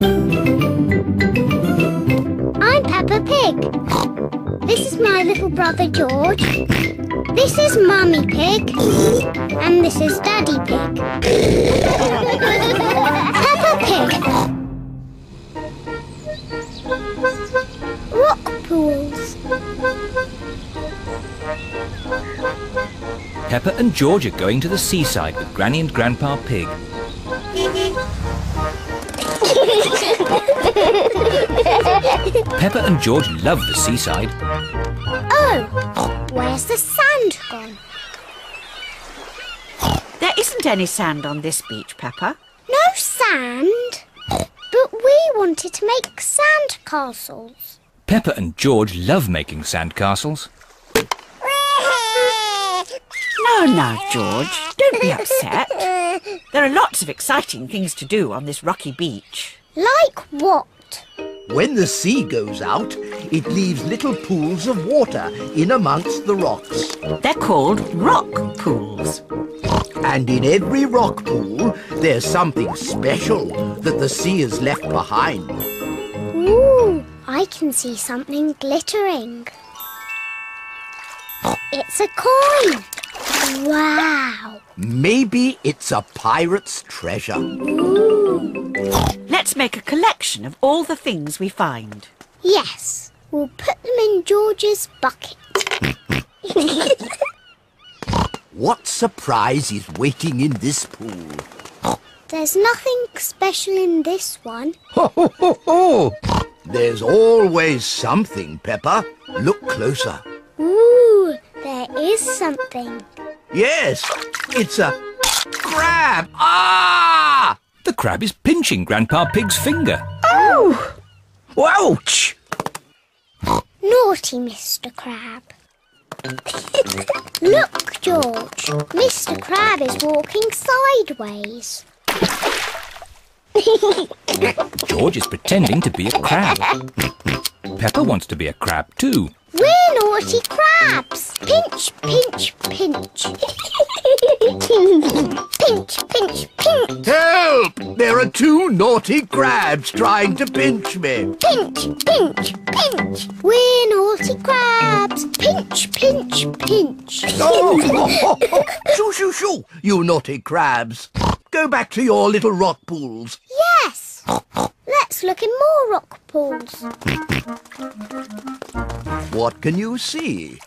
I'm Peppa Pig. This is my little brother George. This is Mummy Pig. And this is Daddy Pig. Peppa Pig. Rock pools. Peppa and George are going to the seaside with Granny and Grandpa Pig. Peppa and George love the seaside. Oh, where's the sand gone? There isn't any sand on this beach, Peppa. No sand? But we wanted to make sand castles. Peppa and George love making sand castles. No, George, don't be upset. There are lots of exciting things to do on this rocky beach. Like what? When the sea goes out, it leaves little pools of water in amongst the rocks. They're called rock pools. And in every rock pool, there's something special that the sea has left behind. Ooh, I can see something glittering. It's a coin. Wow. Maybe it's a pirate's treasure. Ooh. Let's make a collection of all the things we find. Yes, we'll put them in George's bucket. What surprise is waiting in this pool? There's nothing special in this one. Ho, ho, ho, ho! There's always something, Peppa. Look closer. Ooh, there is something. Yes, it's a crab. Ah! The crab is pinching Grandpa Pig's finger. Oh! Ouch! Naughty Mr. Crab. Look, George. Mr. Crab is walking sideways. George is pretending to be a crab. Peppa wants to be a crab too. We're naughty crabs. Pinch, pinch, pinch. Pinch, pinch, pinch. Help! There are two naughty crabs trying to pinch me. Pinch, pinch, pinch. We're naughty crabs. Pinch, pinch, pinch. Oh! Shoo, shoo, shoo, you naughty crabs. Go back to your little rock pools. Yes. Let's look in more rock pools. What can you see?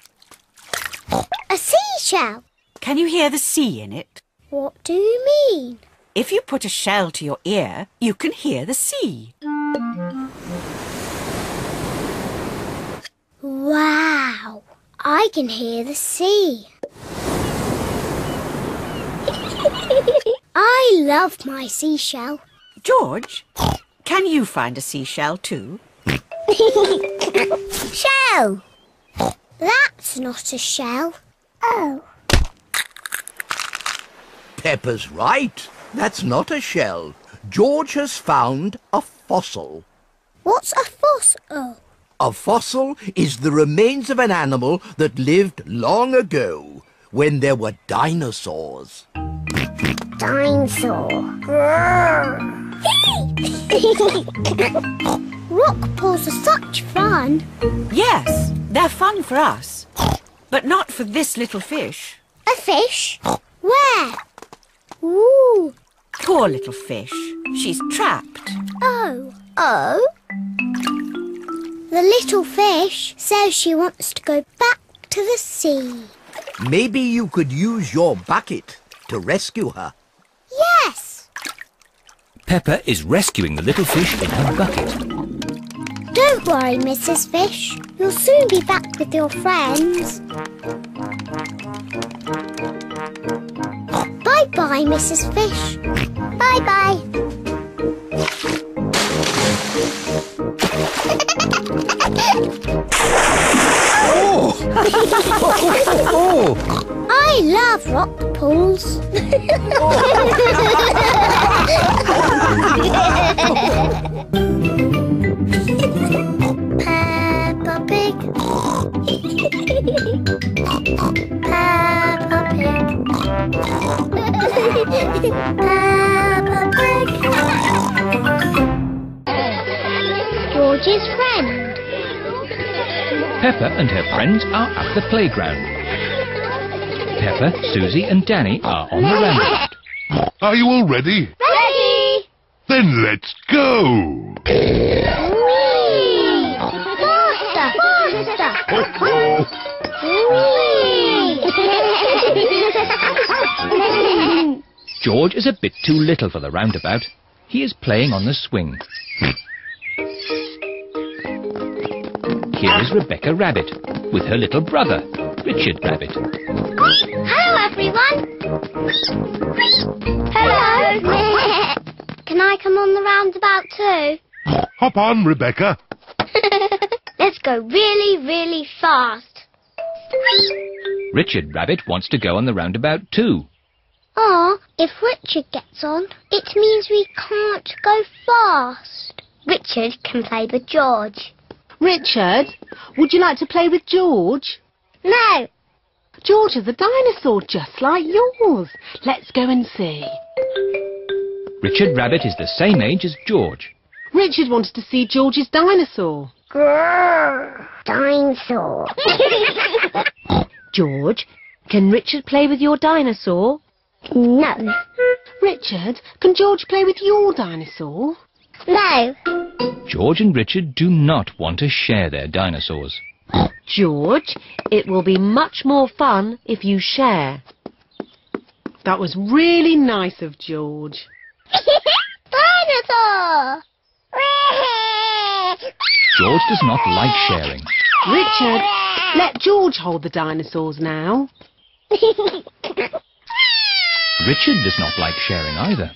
A seashell. Can you hear the sea in it? What do you mean? If you put a shell to your ear, you can hear the sea. Wow. I can hear the sea. I love my seashell. George, can you find a seashell too? Shell. That's not a shell. Oh. Peppa's right. That's not a shell. George has found a fossil. What's a fossil? A fossil is the remains of an animal that lived long ago, when there were dinosaurs. Dinosaur. Rock pools are such fun. Yes, they're fun for us, but not for this little fish. A fish? Where? Ooh. Poor little fish. She's trapped. Oh. Oh? The little fish says she wants to go back to the sea. Maybe you could use your bucket to rescue her. Yes. Peppa is rescuing the little fish in her bucket. Don't worry, Mrs. Fish. You'll soon be back with your friends. Bye-bye, Mrs. Fish. Bye-bye. Oh! I love rock pools. Peppa Pig. Peppa Pig. Peppa Pig. George's friend. Peppa and her friends are at the playground. Peppa, Susie and Danny are on the roundabout. Are you all ready? Ready! Then let's go! Whee! Faster! Faster! Whee! George is a bit too little for the roundabout. He is playing on the swing. Here is Rebecca Rabbit with her little brother, Richard Rabbit. Hello, everyone. Hello. Can I come on the roundabout too? Hop on, Rebecca. Let's go really, really fast. Richard Rabbit wants to go on the roundabout too. If Richard gets on, it means we can't go fast. Richard can play with George. Richard, would you like to play with George? No. George is a dinosaur just like yours. Let's go and see. Richard Rabbit is the same age as George. Richard wanted to see George's dinosaur. Grrr, dinosaur. George, can Richard play with your dinosaur? No. Richard, can George play with your dinosaur? No. George and Richard do not want to share their dinosaurs. George, it will be much more fun if you share. That was really nice of George. Dinosaur! George does not like sharing. Richard, let George hold the dinosaurs now. Richard does not like sharing either.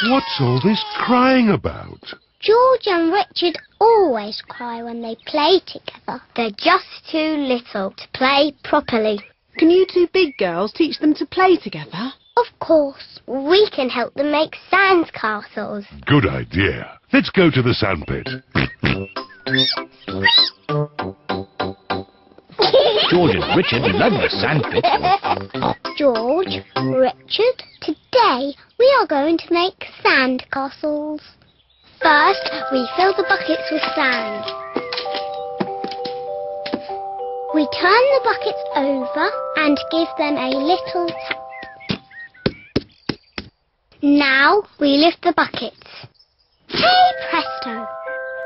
What's all this crying about? George and Richard always cry when they play together. They're just too little to play properly. Can you two big girls teach them to play together? Of course, we can help them make sand castles. Good idea. Let's go to the sandpit. George and Richard love the sandpit. George, Richard, today we are going to make sand castles. First, we fill the buckets with sand. We turn the buckets over and give them a little tap. Now we lift the buckets. Hey presto!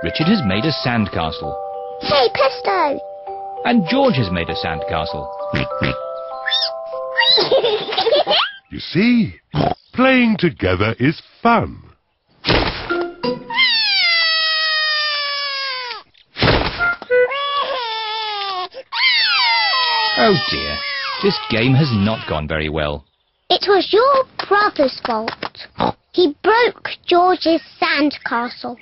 Richard has made a sandcastle. Hey presto! And George has made a sandcastle. You see, playing together is fun. Oh dear, this game has not gone very well. It was your brother's fault. He broke George's sandcastle.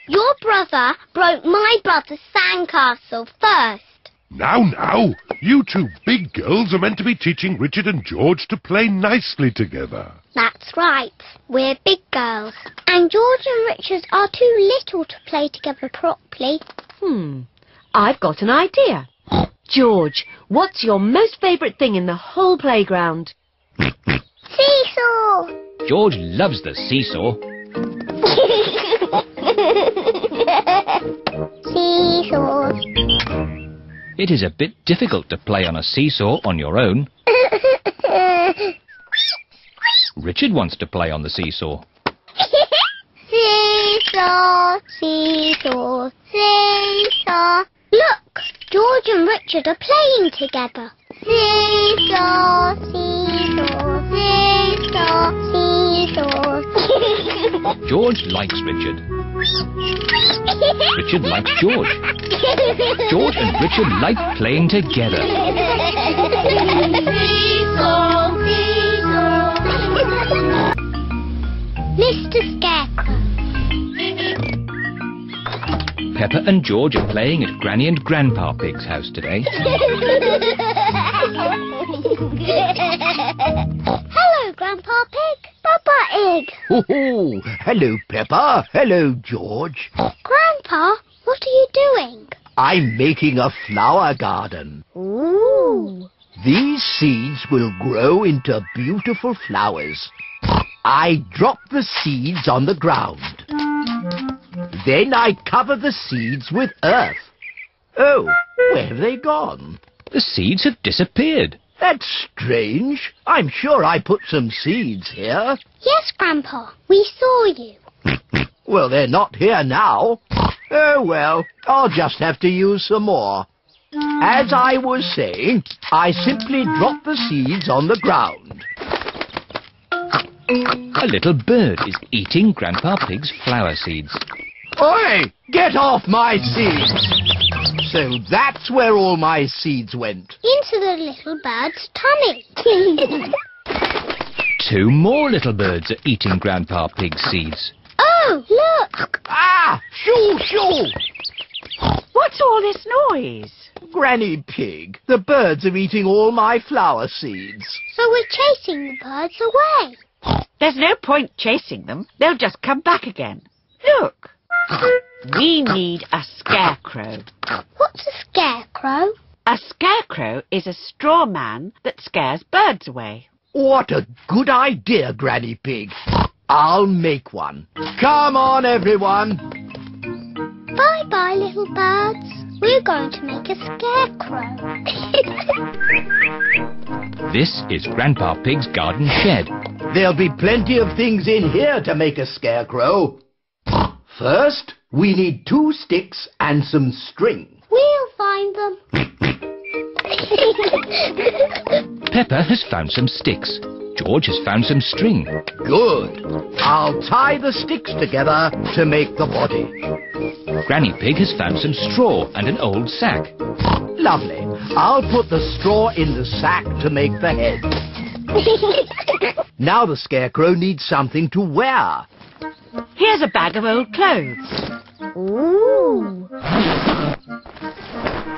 Your brother broke my brother's sandcastle first. Now, you two big girls are meant to be teaching Richard and George to play nicely together. That's right. We're big girls. And George and Richard are too little to play together properly. I've got an idea. George, what's your most favourite thing in the whole playground? Seesaw! George loves the seesaw. Seesaw. It is a bit difficult to play on a seesaw on your own. Richard wants to play on the seesaw. Seesaw, seesaw, seesaw. Look, George and Richard are playing together. Seesaw, seesaw, seesaw, seesaw. George likes Richard. Richard likes George. George and Richard like playing together. Seesaw, seesaw. Mr. Scarecrow. Peppa and George are playing at Granny and Grandpa Pig's house today. Hello, Grandpa Pig. Peppa Egg. Oh, hello, Peppa. Hello, George. Grandpa, what are you doing? I'm making a flower garden. Ooh. These seeds will grow into beautiful flowers. I drop the seeds on the ground. Then I cover the seeds with earth. Oh, where have they gone? The seeds have disappeared. That's strange. I'm sure I put some seeds here. Yes, Grandpa, we saw you. Well, they're not here now. Oh, well, I'll just have to use some more. As I was saying, I simply drop the seeds on the ground. A little bird is eating Grandpa Pig's flower seeds. Oi! Get off my seeds! So that's where all my seeds went. Into the little bird's tummy. 2 more little birds are eating Grandpa Pig's seeds. Oh, look! Ah! Shoo, shoo! What's all this noise? Granny Pig, the birds are eating all my flower seeds. So we're chasing the birds away. There's no point chasing them. They'll just come back again. Look. We need a scarecrow. What's a scarecrow? A scarecrow is a straw man that scares birds away. What a good idea, Granny Pig. I'll make one. Come on, everyone. Bye-bye, little birds. We're going to make a scarecrow. This is Grandpa Pig's garden shed. There'll be plenty of things in here to make a scarecrow. First, we need 2 sticks and some string. We'll find them. Peppa has found some sticks. George has found some string. Good. I'll tie the sticks together to make the body. Granny Pig has found some straw and an old sack. Lovely. I'll put the straw in the sack to make the head. Now the scarecrow needs something to wear. Here's a bag of old clothes. Ooh.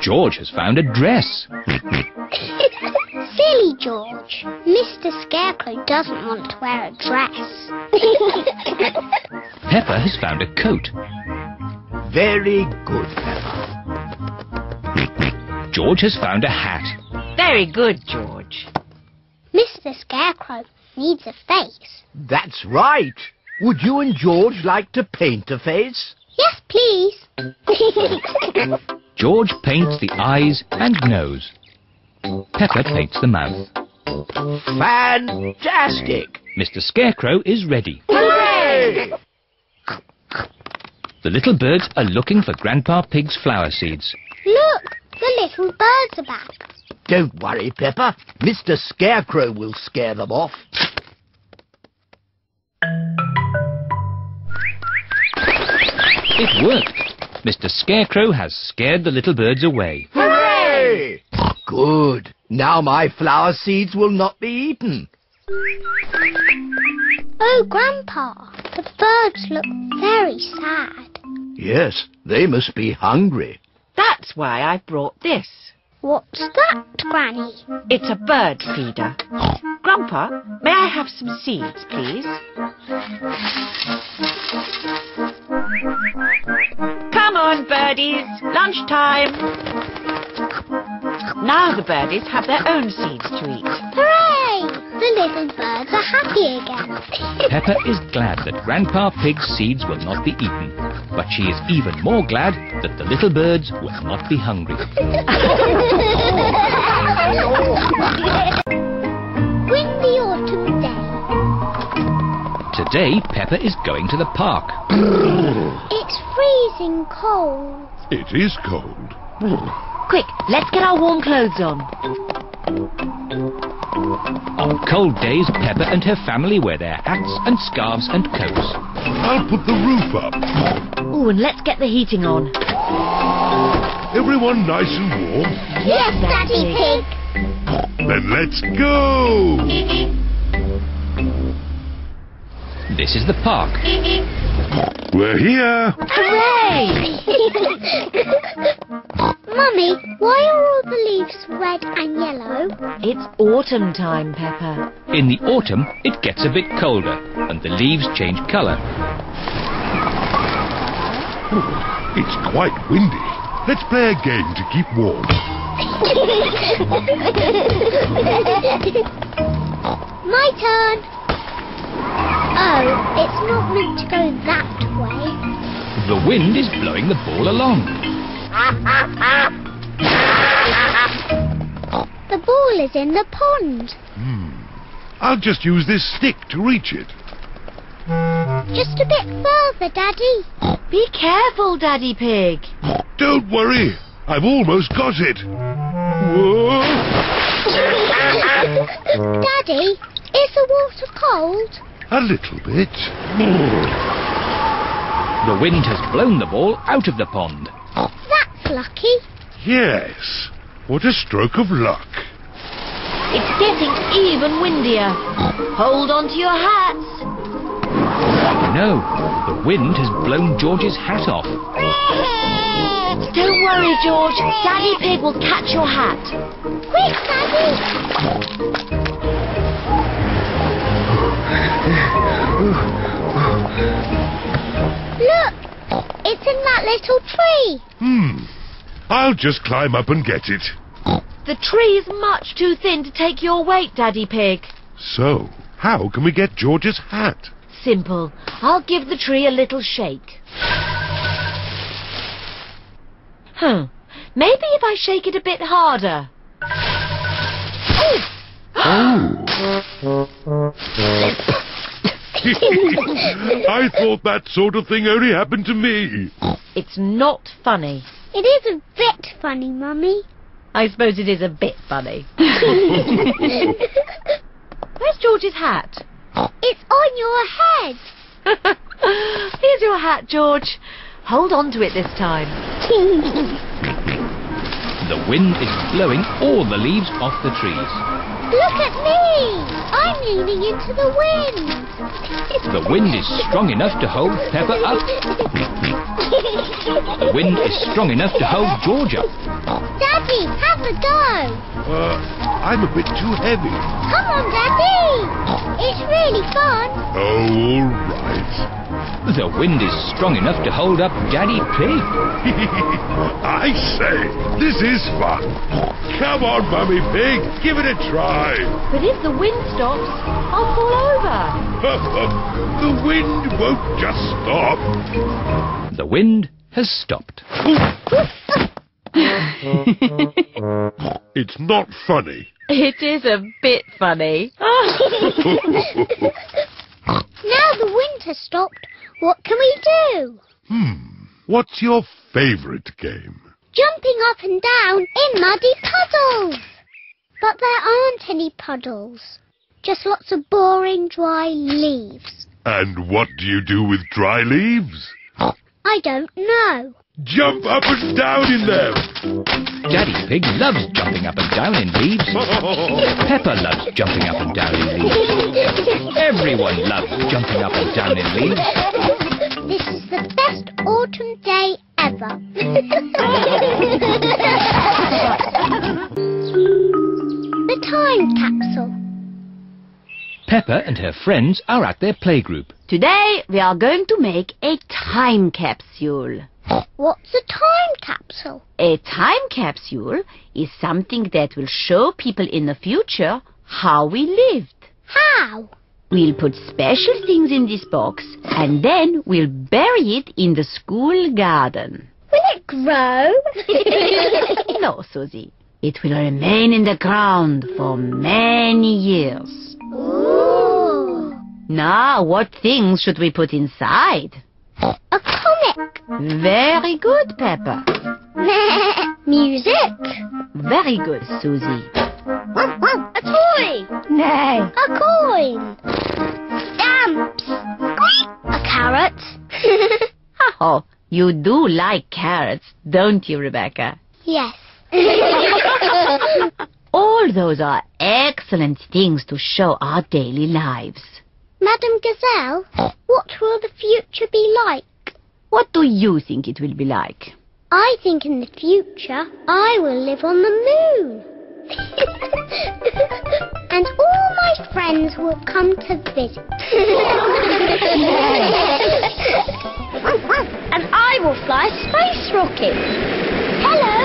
George has found a dress. Silly George. Mr. Scarecrow doesn't want to wear a dress. Peppa has found a coat. Very good, Peppa. George has found a hat. Very good, George. Mr. Scarecrow needs a face. That's right. Would you and George like to paint a face? Yes, please. George paints the eyes and nose. Peppa paints the mouth. Fantastic! Mr. Scarecrow is ready. Hooray! The little birds are looking for Grandpa Pig's flower seeds. Look, the little birds are back. Don't worry, Peppa. Mr. Scarecrow will scare them off. It worked. Mr. Scarecrow has scared the little birds away. Hooray! Good. Now my flower seeds will not be eaten. Oh, Grandpa, the birds look very sad. Yes, they must be hungry. That's why I brought this. What's that, Granny? It's a bird feeder. Grandpa, may I have some seeds, please? Come on, birdies. Lunchtime. Now the birdies have their own seeds to eat. Hooray! The little birds are happy again. Peppa is glad that Grandpa Pig's seeds will not be eaten. But she is even more glad that the little birds will not be hungry. Windy autumn day. Today, Peppa is going to the park. It's freezing cold. It is cold. Quick, let's get our warm clothes on. On cold days, Peppa and her family wear their hats and scarves and coats. I'll put the roof up. Oh, and let's get the heating on. Everyone nice and warm? Yes, Daddy Pig. Then let's go! This is the park. We're here. Hooray! Mummy, why are all the leaves red and yellow? It's autumn time, Peppa. In the autumn, it gets a bit colder and the leaves change colour. It's quite windy. Let's play a game to keep warm. My turn. Oh, it's not meant to go that way. The wind is blowing the ball along. The ball is in the pond. I'll just use this stick to reach it. Just a bit further, Daddy. Be careful, Daddy Pig. Don't worry, I've almost got it. Whoa! Daddy, is the water cold? A little bit. The wind has blown the ball out of the pond. That's lucky. Yes. What a stroke of luck. It's getting even windier. Hold on to your hats. No, the wind has blown George's hat off. Don't worry, George. Daddy Pig will catch your hat. Quick, Daddy. Look, it's in that little tree. I'll just climb up and get it. The tree is much too thin to take your weight, Daddy Pig. So, how can we get George's hat? Simple. I'll give the tree a little shake. Maybe if I shake it a bit harder. I thought that sort of thing only happened to me. It's not funny. It is a bit funny, Mummy. I suppose it is a bit funny. Where's George's hat? It's on your head. Here's your hat, George. Hold on to it this time. The wind is blowing all the leaves off the trees. Look at me. I'm leaning into the wind. The wind is strong enough to hold Peppa up. The wind is strong enough to hold George up. Daddy, have a go. I'm a bit too heavy. Come on, Daddy. It's really fun. Oh, all right. The wind is strong enough to hold up Daddy Pig. I say, this is fun. Come on, Mummy Pig, give it a try. But if the wind stops, I'll fall over. The wind won't just stop. The wind has stopped. It's not funny. It is a bit funny. Now the wind has stopped. What can we do? What's your favourite game? Jumping up and down in muddy puddles. But there aren't any puddles. Just lots of boring dry leaves. And what do you do with dry leaves? I don't know. Jump up and down in them. Daddy Pig loves jumping up and down in leaves. Peppa loves jumping up and down in leaves. Everyone loves jumping up and down in leaves. This is the best autumn day ever. The time capsule. Peppa and her friends are at their playgroup. Today we are going to make a time capsule. What's a time capsule? A time capsule is something that will show people in the future how we lived. How? We'll put special things in this box and then we'll bury it in the school garden. Will it grow? No, Susie. It will remain in the ground for many years. Ooh. Now, what things should we put inside? A comic. Very good, Peppa. Music. Very good, Susie. A toy. Nay. A coin. Stamps. A carrot. Oh, you do like carrots, don't you, Rebecca? Yes. All those are excellent things to show our daily lives. Madam Gazelle, what will the future be like? What do you think it will be like? I think in the future I will live on the moon. And all my friends will come to visit. And I will fly a space rocket. Hello.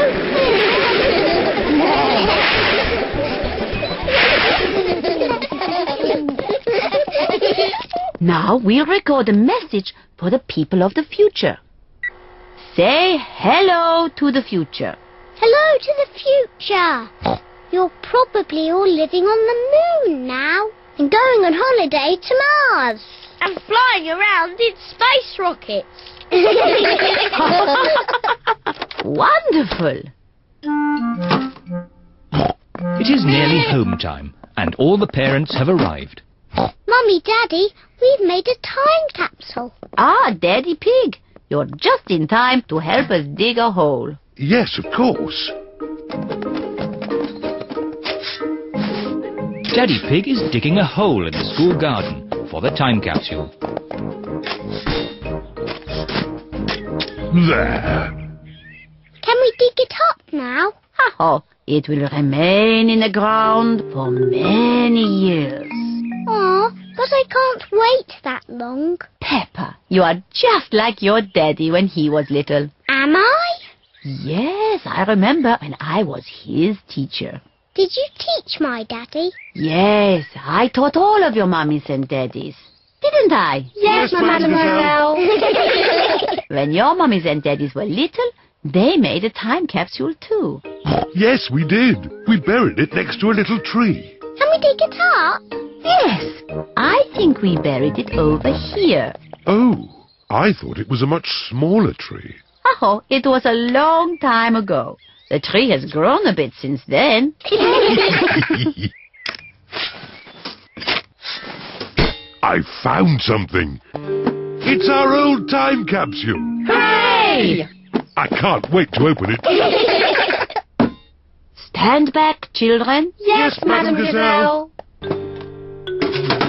Now we'll record a message for the people of the future. Say hello to the future. Hello to the future. You're probably all living on the moon now and going on holiday to Mars. And flying around in space rockets. Wonderful. It is nearly home time, and all the parents have arrived. Mummy, Daddy, we've made a time capsule. Ah, Daddy Pig, you're just in time to help us dig a hole. Yes, of course. Daddy Pig is digging a hole in the school garden for the time capsule. There. Can we dig it up now? Oh, it will remain in the ground for many years. Aw, but I can't wait that long. Peppa, you are just like your daddy when he was little. Am I? Yes, I remember when I was his teacher. Did you teach my daddy? Yes, I taught all of your mummies and daddies. Didn't I? Yes, mademoiselle. When your mummies and daddies were little, they made a time capsule too. Yes, we did. We buried it next to a little tree. Can we dig it up? Yes, I think we buried it over here. Oh, I thought it was a much smaller tree. Oh, it was a long time ago. The tree has grown a bit since then. I found something. It's our old time capsule. Hooray! I can't wait to open it. Stand back, children. Yes, mademoiselle.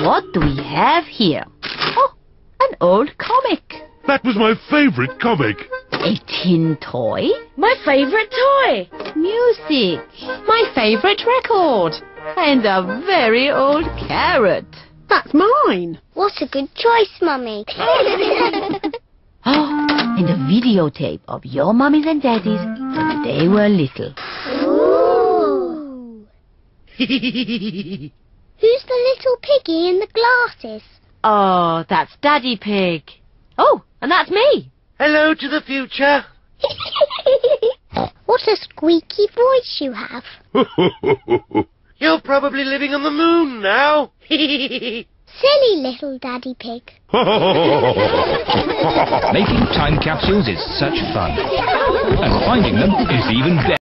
What do we have here? Oh, an old comic. That was my favourite comic. A tin toy. My favourite toy. Music. My favourite record. And a very old carrot. That's mine. What a good choice, Mummy. Oh, and a videotape of your mummies and daddies when they were little. Ooh. Who's the little piggy in the glasses? Oh, that's Daddy Pig. Oh, and that's me. Hello to the future. What a squeaky voice you have. You're probably living on the moon now. Silly little Daddy Pig. Making time capsules is such fun, and finding them is even better.